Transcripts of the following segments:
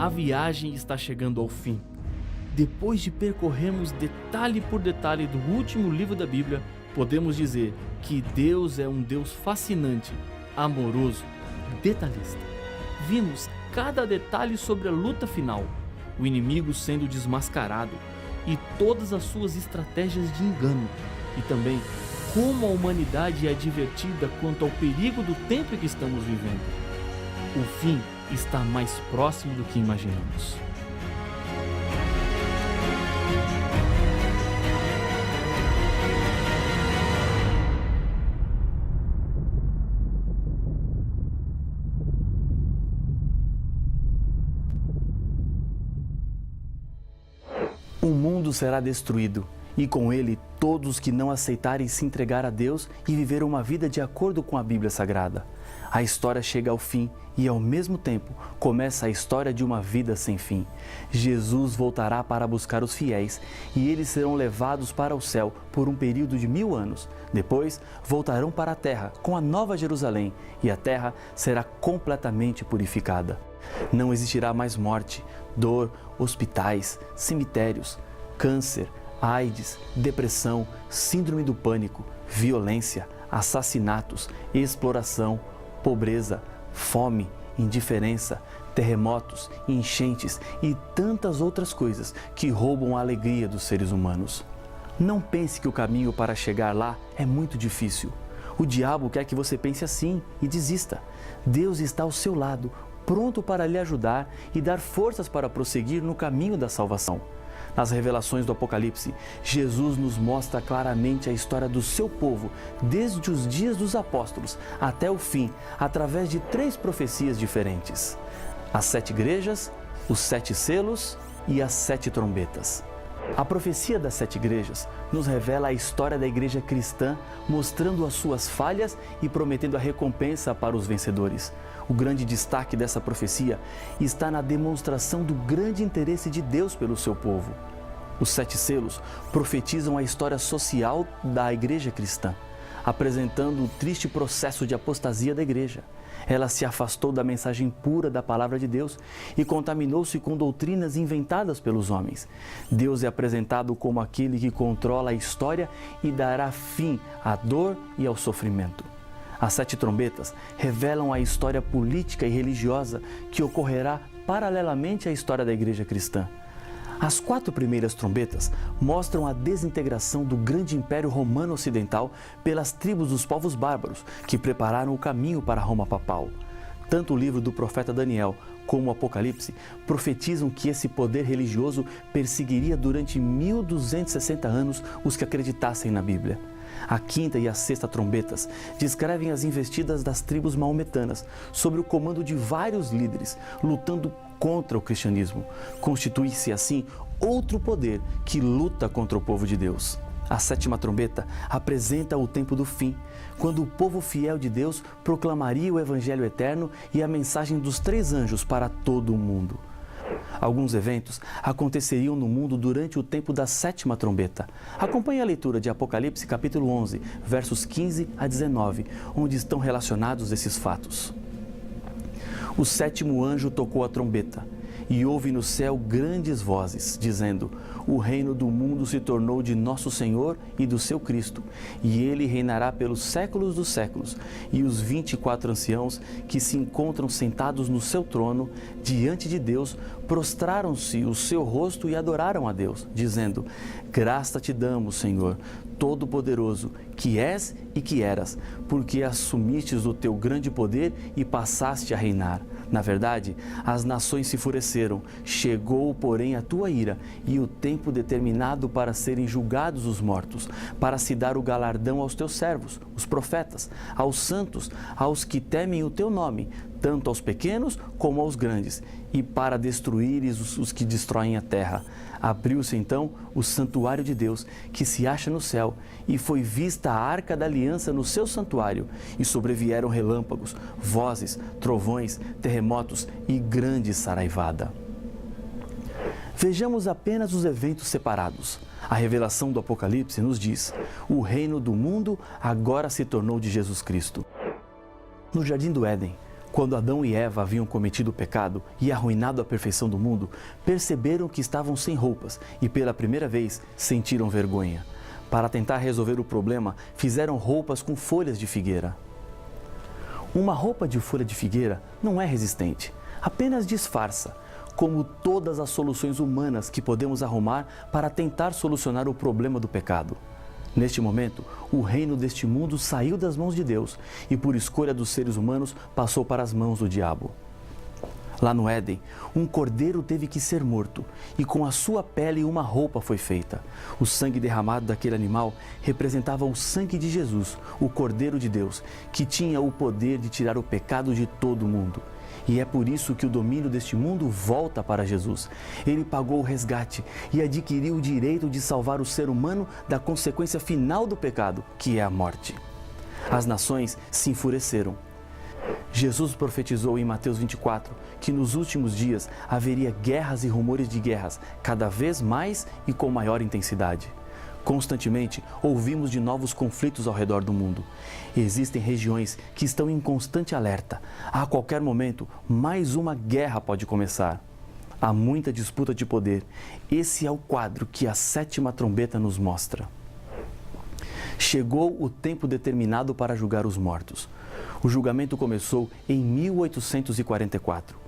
A viagem está chegando ao fim. Depois de percorrermos detalhe por detalhe do último livro da Bíblia, podemos dizer que Deus é um Deus fascinante, amoroso, detalhista. Vimos cada detalhe sobre a luta final, o inimigo sendo desmascarado e todas as suas estratégias de engano, e também como a humanidade é advertida quanto ao perigo do tempo em que estamos vivendo. O fim está mais próximo do que imaginamos. O mundo será destruído, e com ele todos que não aceitarem se entregar a Deus e viver uma vida de acordo com a Bíblia Sagrada. A história chega ao fim e, ao mesmo tempo, começa a história de uma vida sem fim. Jesus voltará para buscar os fiéis e eles serão levados para o céu por um período de 1000 anos. Depois, voltarão para a terra com a Nova Jerusalém e a terra será completamente purificada. Não existirá mais morte, dor, hospitais, cemitérios, câncer, AIDS, depressão, síndrome do pânico, violência, assassinatos, exploração, pobreza, fome, indiferença, terremotos, enchentes e tantas outras coisas que roubam a alegria dos seres humanos. Não pense que o caminho para chegar lá é muito difícil. O diabo quer que você pense assim e desista. Deus está ao seu lado, pronto para lhe ajudar e dar forças para prosseguir no caminho da salvação. Nas revelações do Apocalipse, Jesus nos mostra claramente a história do seu povo, desde os dias dos apóstolos até o fim, através de 3 profecias diferentes: as 7 igrejas, os 7 selos e as 7 trombetas. A profecia das 7 igrejas nos revela a história da igreja cristã, mostrando as suas falhas e prometendo a recompensa para os vencedores. O grande destaque dessa profecia está na demonstração do grande interesse de Deus pelo seu povo. Os 7 selos profetizam a história social da igreja cristã, apresentando o triste processo de apostasia da igreja. Ela se afastou da mensagem pura da palavra de Deus e contaminou-se com doutrinas inventadas pelos homens. Deus é apresentado como aquele que controla a história e dará fim à dor e ao sofrimento. As 7 trombetas revelam a história política e religiosa que ocorrerá paralelamente à história da igreja cristã. As 4 primeiras trombetas mostram a desintegração do grande Império Romano Ocidental pelas tribos dos povos bárbaros que prepararam o caminho para Roma papal. Tanto o livro do profeta Daniel como o Apocalipse profetizam que esse poder religioso perseguiria durante 1260 anos os que acreditassem na Bíblia. A 5ª e a 6ª trombetas descrevem as investidas das tribos maometanas sob o comando de vários líderes, lutando contra o cristianismo. Constitui-se assim outro poder que luta contra o povo de Deus. A 7ª trombeta apresenta o tempo do fim, quando o povo fiel de Deus proclamaria o Evangelho eterno e a mensagem dos 3 anjos para todo o mundo. Alguns eventos aconteceriam no mundo durante o tempo da 7ª trombeta. Acompanhe a leitura de Apocalipse capítulo 11, versos 15 a 19, onde estão relacionados esses fatos. O 7º anjo tocou a trombeta, e houve no céu grandes vozes, dizendo: o reino do mundo se tornou de nosso Senhor e do seu Cristo, e ele reinará pelos séculos dos séculos. E os 24 anciãos que se encontram sentados no seu trono, diante de Deus, prostraram-se o seu rosto e adoraram a Deus, dizendo: graça te damos, Senhor, Todo-Poderoso, que és e que eras, porque assumistes o teu grande poder e passaste a reinar. Na verdade, as nações se enfureceram, chegou, porém, a tua ira e o tempo determinado para serem julgados os mortos, para se dar o galardão aos teus servos, os profetas, aos santos, aos que temem o teu nome, tanto aos pequenos como aos grandes, e para destruíres os que destroem a terra. Abriu-se então o santuário de Deus, que se acha no céu, e foi vista a arca da aliança no seu santuário, e sobrevieram relâmpagos, vozes, trovões, terremotos e grande saraivada. Vejamos apenas os eventos separados. A revelação do Apocalipse nos diz: o reino do mundo agora se tornou de Jesus Cristo. No Jardim do Éden, Quando Adão e Eva haviam cometido o pecado e arruinado a perfeição do mundo, perceberam que estavam sem roupas e pela primeira vez sentiram vergonha. Para tentar resolver o problema, fizeram roupas com folhas de figueira. Uma roupa de folha de figueira não é resistente, apenas disfarça, como todas as soluções humanas que podemos arrumar para tentar solucionar o problema do pecado. Neste momento, o reino deste mundo saiu das mãos de Deus e, por escolha dos seres humanos, passou para as mãos do diabo. Lá no Éden, um cordeiro teve que ser morto e com a sua pele uma roupa foi feita. O sangue derramado daquele animal representava o sangue de Jesus, o Cordeiro de Deus, que tinha o poder de tirar o pecado de todo o mundo. E é por isso que o domínio deste mundo volta para Jesus. Ele pagou o resgate e adquiriu o direito de salvar o ser humano da consequência final do pecado, que é a morte. As nações se enfureceram. Jesus profetizou em Mateus 24 que nos últimos dias haveria guerras e rumores de guerras, cada vez mais e com maior intensidade. Constantemente ouvimos de novos conflitos ao redor do mundo. Existem regiões que estão em constante alerta. A qualquer momento, mais uma guerra pode começar. Há muita disputa de poder. Esse é o quadro que a 7ª trombeta nos mostra. Chegou o tempo determinado para julgar os mortos. O julgamento começou em 1844.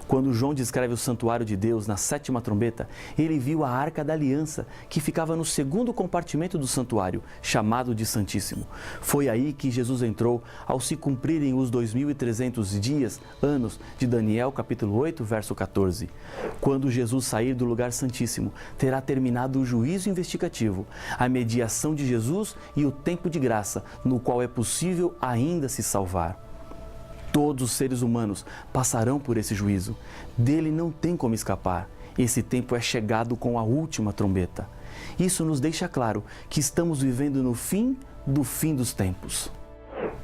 Quando João descreve o santuário de Deus na 7ª trombeta, ele viu a Arca da Aliança, que ficava no segundo compartimento do santuário, chamado de Santíssimo. Foi aí que Jesus entrou ao se cumprirem os 2.300 dias, anos, de Daniel capítulo 8, verso 14. Quando Jesus sair do lugar santíssimo, terá terminado o juízo investigativo, a mediação de Jesus e o tempo de graça, no qual é possível ainda se salvar. Todos os seres humanos passarão por esse juízo. Dele não tem como escapar. Esse tempo é chegado com a última trombeta. Isso nos deixa claro que estamos vivendo no fim dos tempos.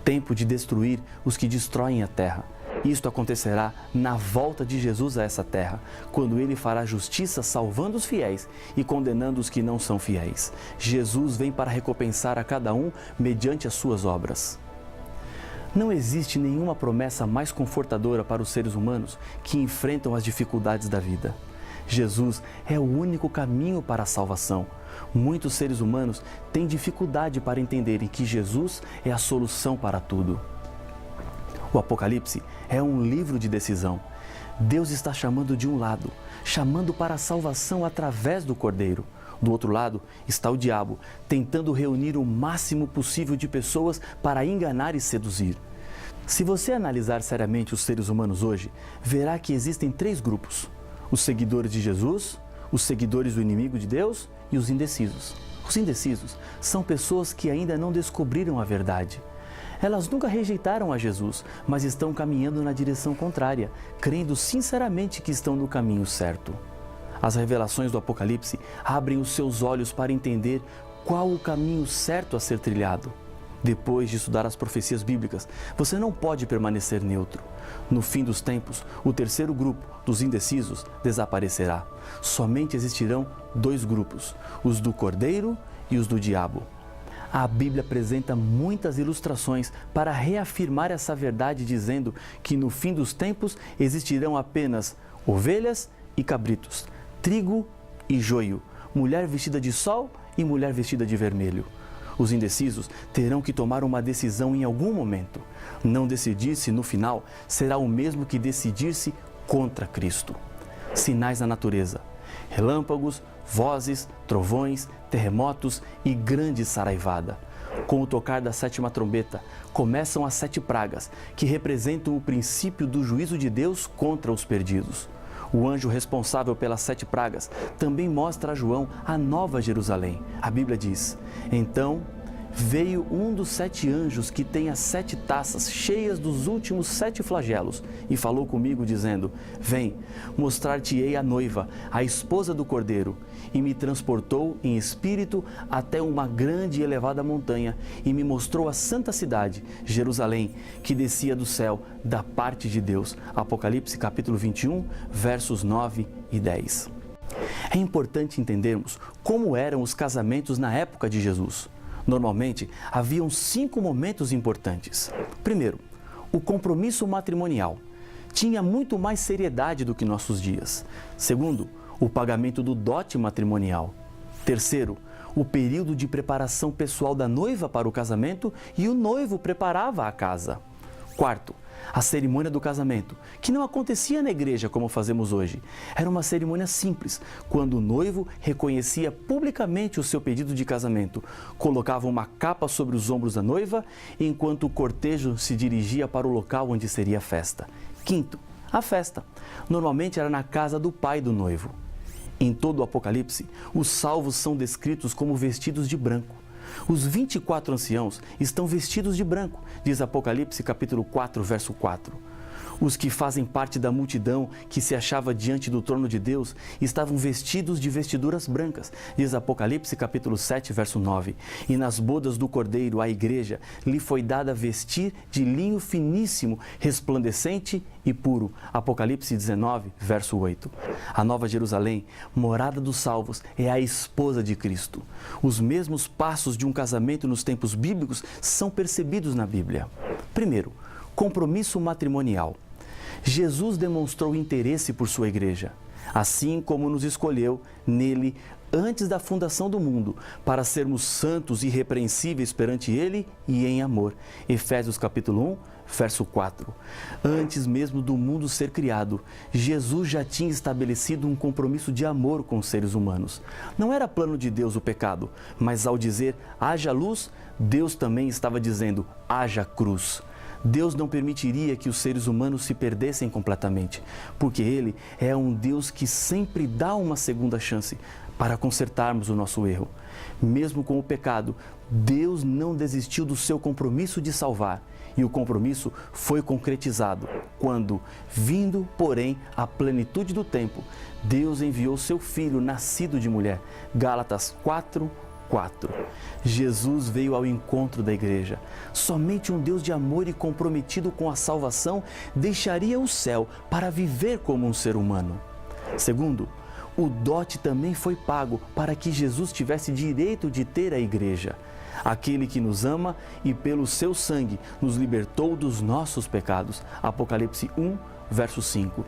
Tempo de destruir os que destroem a terra. Isto acontecerá na volta de Jesus a essa terra, quando ele fará justiça salvando os fiéis e condenando os que não são fiéis. Jesus vem para recompensar a cada um mediante as suas obras. Não existe nenhuma promessa mais confortadora para os seres humanos que enfrentam as dificuldades da vida. Jesus é o único caminho para a salvação. Muitos seres humanos têm dificuldade para entenderem que Jesus é a solução para tudo. O Apocalipse é um livro de decisão. Deus está chamando de um lado, chamando para a salvação através do Cordeiro. Do outro lado está o diabo, tentando reunir o máximo possível de pessoas para enganar e seduzir. Se você analisar seriamente os seres humanos hoje, verá que existem 3 grupos: os seguidores de Jesus, os seguidores do inimigo de Deus e os indecisos. Os indecisos são pessoas que ainda não descobriram a verdade. Elas nunca rejeitaram a Jesus, mas estão caminhando na direção contrária, crendo sinceramente que estão no caminho certo. As revelações do Apocalipse abrem os seus olhos para entender qual o caminho certo a ser trilhado. Depois de estudar as profecias bíblicas, você não pode permanecer neutro. No fim dos tempos, o terceiro grupo, dos indecisos, desaparecerá. Somente existirão 2 grupos, os do Cordeiro e os do diabo. A Bíblia apresenta muitas ilustrações para reafirmar essa verdade, dizendo que no fim dos tempos existirão apenas ovelhas e cabritos, trigo e joio, mulher vestida de sol e mulher vestida de vermelho. Os indecisos terão que tomar uma decisão em algum momento. Não decidir-se no final será o mesmo que decidir-se contra Cristo. Sinais na natureza: relâmpagos, vozes, trovões, terremotos e grande saraivada. Com o tocar da 7ª trombeta, começam as 7 pragas, que representam o princípio do juízo de Deus contra os perdidos. O anjo responsável pelas 7 pragas também mostra a João a Nova Jerusalém. A Bíblia diz: então veio um dos 7 anjos que tem as 7 taças cheias dos últimos 7 flagelos e falou comigo dizendo: vem, mostrar-te-ei a noiva, a esposa do Cordeiro. E me transportou em espírito até uma grande e elevada montanha e me mostrou a santa cidade, Jerusalém, que descia do céu da parte de Deus. Apocalipse capítulo 21, versos 9 e 10. É importante entendermos como eram os casamentos na época de Jesus. Normalmente, haviam 5 momentos importantes. Primeiro, o compromisso matrimonial tinha muito mais seriedade do que nossos dias. Segundo, o pagamento do dote matrimonial. Terceiro, o período de preparação pessoal da noiva para o casamento e o noivo preparava a casa. Quarto, a cerimônia do casamento, que não acontecia na igreja como fazemos hoje. Era uma cerimônia simples, quando o noivo reconhecia publicamente o seu pedido de casamento, colocava uma capa sobre os ombros da noiva, enquanto o cortejo se dirigia para o local onde seria a festa. Quinto, a festa. Normalmente era na casa do pai do noivo. Em todo o Apocalipse, os salvos são descritos como vestidos de branco. Os 24 anciãos estão vestidos de branco, diz Apocalipse capítulo 4, verso 4. Os que fazem parte da multidão que se achava diante do trono de Deus estavam vestidos de vestiduras brancas, diz Apocalipse capítulo 7, verso 9. E nas bodas do Cordeiro, a igreja, lhe foi dada vestir de linho finíssimo, resplandecente e puro. Apocalipse 19, verso 8. A Nova Jerusalém, morada dos salvos, é a esposa de Cristo. Os mesmos passos de um casamento nos tempos bíblicos são percebidos na Bíblia. Primeiro, compromisso matrimonial. Jesus demonstrou interesse por sua igreja, assim como nos escolheu nele antes da fundação do mundo, para sermos santos e irrepreensíveis perante ele e em amor. Efésios capítulo 1, verso 4. Antes mesmo do mundo ser criado, Jesus já tinha estabelecido um compromisso de amor com os seres humanos. Não era plano de Deus o pecado, mas ao dizer haja luz, Deus também estava dizendo haja cruz. Deus não permitiria que os seres humanos se perdessem completamente, porque Ele é um Deus que sempre dá uma segunda chance para consertarmos o nosso erro. Mesmo com o pecado, Deus não desistiu do seu compromisso de salvar, e o compromisso foi concretizado quando, vindo, porém, à plenitude do tempo, Deus enviou seu Filho nascido de mulher. Gálatas 4, 4. Jesus veio ao encontro da igreja. Somente um Deus de amor e comprometido com a salvação deixaria o céu para viver como um ser humano. Segundo, o dote também foi pago para que Jesus tivesse direito de ter a igreja. Aquele que nos ama e pelo seu sangue nos libertou dos nossos pecados. Apocalipse 1, verso 5.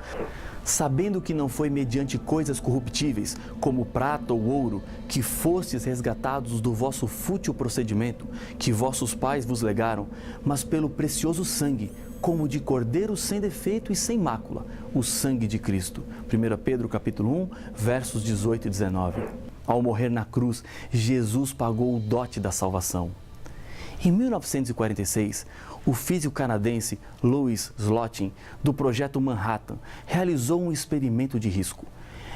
Sabendo que não foi mediante coisas corruptíveis, como prata ou ouro, que fostes resgatados do vosso fútil procedimento, que vossos pais vos legaram, mas pelo precioso sangue, como de cordeiro sem defeito e sem mácula, o sangue de Cristo. 1 Pedro capítulo 1, versos 18 e 19. Ao morrer na cruz, Jesus pagou o dote da salvação. Em 1946, o físico canadense Louis Slotin, do Projeto Manhattan, realizou um experimento de risco.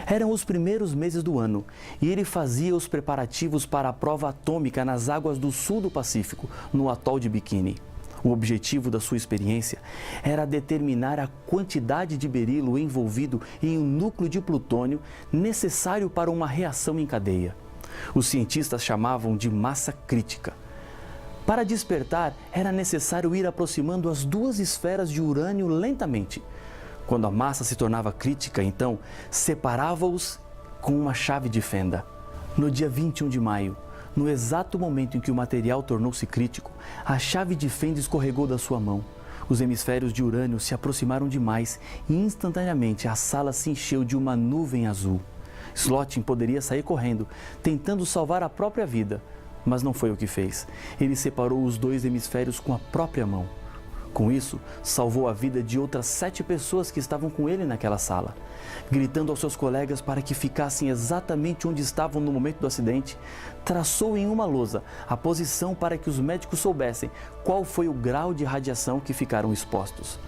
Eram os primeiros meses do ano e ele fazia os preparativos para a prova atômica nas águas do sul do Pacífico, no atol de Bikini. O objetivo da sua experiência era determinar a quantidade de berilo envolvido em um núcleo de plutônio necessário para uma reação em cadeia. Os cientistas chamavam de massa crítica. Para despertar, era necessário ir aproximando as duas esferas de urânio lentamente. Quando a massa se tornava crítica, então, separava-os com uma chave de fenda. No dia 21 de maio, no exato momento em que o material tornou-se crítico, a chave de fenda escorregou da sua mão. Os hemisférios de urânio se aproximaram demais e instantaneamente a sala se encheu de uma nuvem azul. Slotin poderia sair correndo, tentando salvar a própria vida, mas não foi o que fez. Ele separou os dois hemisférios com a própria mão. Com isso, salvou a vida de outras 7 pessoas que estavam com ele naquela sala. Gritando aos seus colegas para que ficassem exatamente onde estavam no momento do acidente, traçou em uma lousa a posição para que os médicos soubessem qual foi o grau de radiação que ficaram expostos.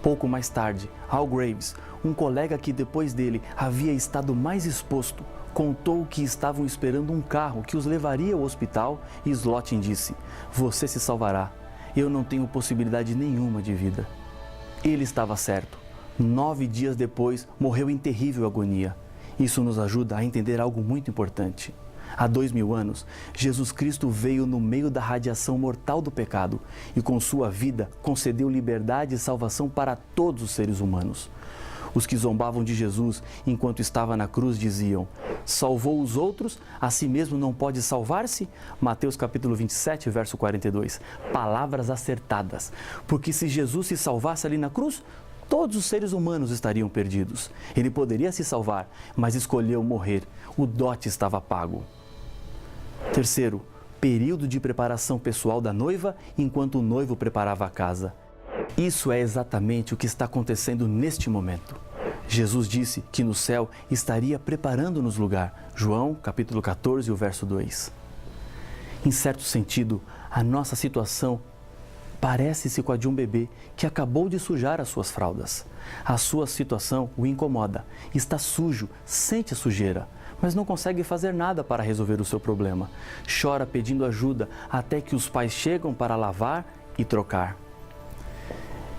Pouco mais tarde, Hal Graves, um colega que depois dele havia estado mais exposto, contou que estavam esperando um carro que os levaria ao hospital e Slotin disse: "Você se salvará. Eu não tenho possibilidade nenhuma de vida." Ele estava certo. 9 dias depois, morreu em terrível agonia. Isso nos ajuda a entender algo muito importante. Há 2000 anos, Jesus Cristo veio no meio da radiação mortal do pecado e com sua vida concedeu liberdade e salvação para todos os seres humanos. Os que zombavam de Jesus enquanto estava na cruz diziam: salvou os outros, a si mesmo não pode salvar-se? Mateus capítulo 27, verso 42. Palavras acertadas, porque se Jesus se salvasse ali na cruz, todos os seres humanos estariam perdidos. Ele poderia se salvar, mas escolheu morrer. O dote estava pago. Terceiro, período de preparação pessoal da noiva enquanto o noivo preparava a casa. Isso é exatamente o que está acontecendo neste momento. Jesus disse que no céu estaria preparando-nos lugar. João capítulo 14, o verso 2. Em certo sentido, a nossa situação parece-se com a de um bebê que acabou de sujar as suas fraldas. A sua situação o incomoda, está sujo, sente a sujeira, mas não consegue fazer nada para resolver o seu problema. Chora pedindo ajuda até que os pais chegam para lavar e trocar.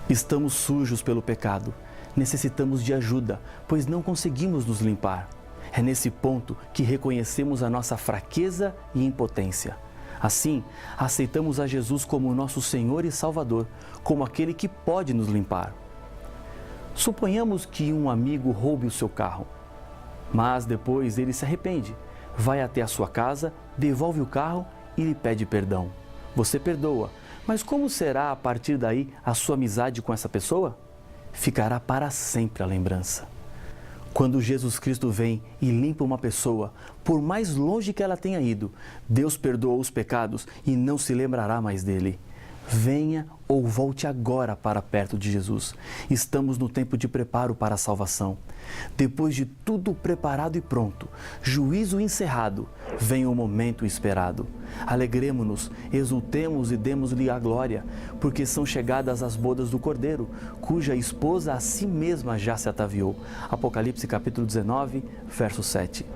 Estamos sujos pelo pecado, necessitamos de ajuda, pois não conseguimos nos limpar. É nesse ponto que reconhecemos a nossa fraqueza e impotência. Assim, aceitamos a Jesus como nosso Senhor e Salvador, como aquele que pode nos limpar. Suponhamos que um amigo roube o seu carro, mas depois ele se arrepende, vai até a sua casa, devolve o carro e lhe pede perdão. Você perdoa, mas como será a partir daí a sua amizade com essa pessoa? Ficará para sempre a lembrança. Quando Jesus Cristo vem e limpa uma pessoa, por mais longe que ela tenha ido, Deus perdoa os pecados e não se lembrará mais dele. Venha ou volte agora para perto de Jesus. Estamos no tempo de preparo para a salvação. Depois de tudo preparado e pronto, juízo encerrado, vem o momento esperado. Alegremo-nos, exultemos e demos-lhe a glória, porque são chegadas as bodas do Cordeiro, cuja esposa a si mesma já se ataviou. Apocalipse capítulo 19, verso 7.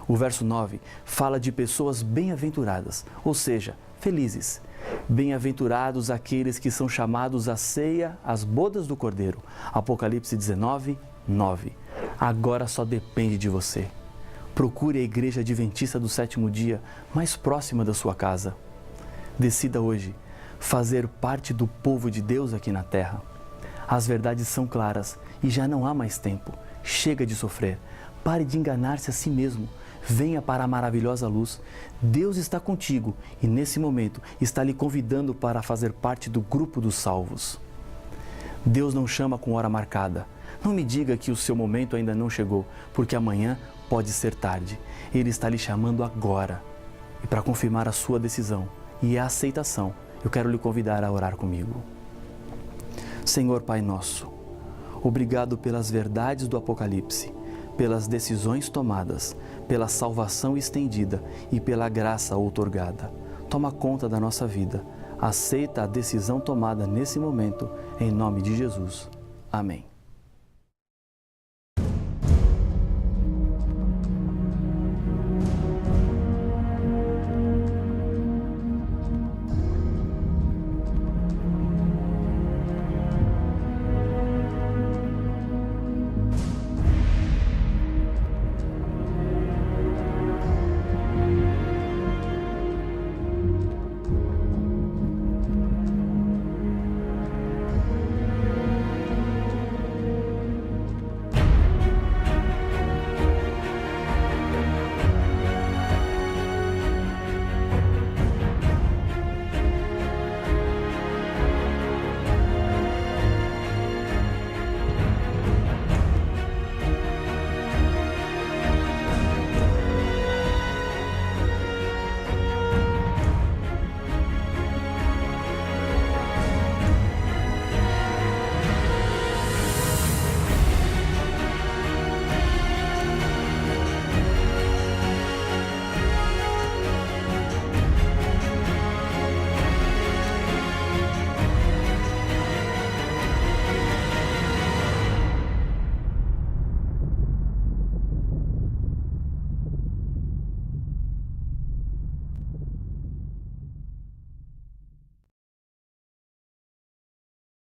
O verso 9 fala de pessoas bem-aventuradas, ou seja, felizes. Bem-aventurados aqueles que são chamados à ceia, às bodas do Cordeiro. Apocalipse 19, 9. Agora só depende de você. Procure a Igreja Adventista do Sétimo Dia mais próxima da sua casa. Decida hoje fazer parte do povo de Deus aqui na terra. As verdades são claras e já não há mais tempo. Chega de sofrer. Pare de enganar-se a si mesmo. Venha para a maravilhosa luz. Deus está contigo e nesse momento está lhe convidando para fazer parte do grupo dos salvos. Deus não chama com hora marcada. Não me diga que o seu momento ainda não chegou, porque amanhã pode ser tarde. Ele está lhe chamando agora. E para confirmar a sua decisão e a aceitação, eu quero lhe convidar a orar comigo. Senhor Pai nosso, obrigado pelas verdades do Apocalipse, pelas decisões tomadas, pela salvação estendida e pela graça outorgada. Toma conta da nossa vida. Aceita a decisão tomada nesse momento, em nome de Jesus. Amém.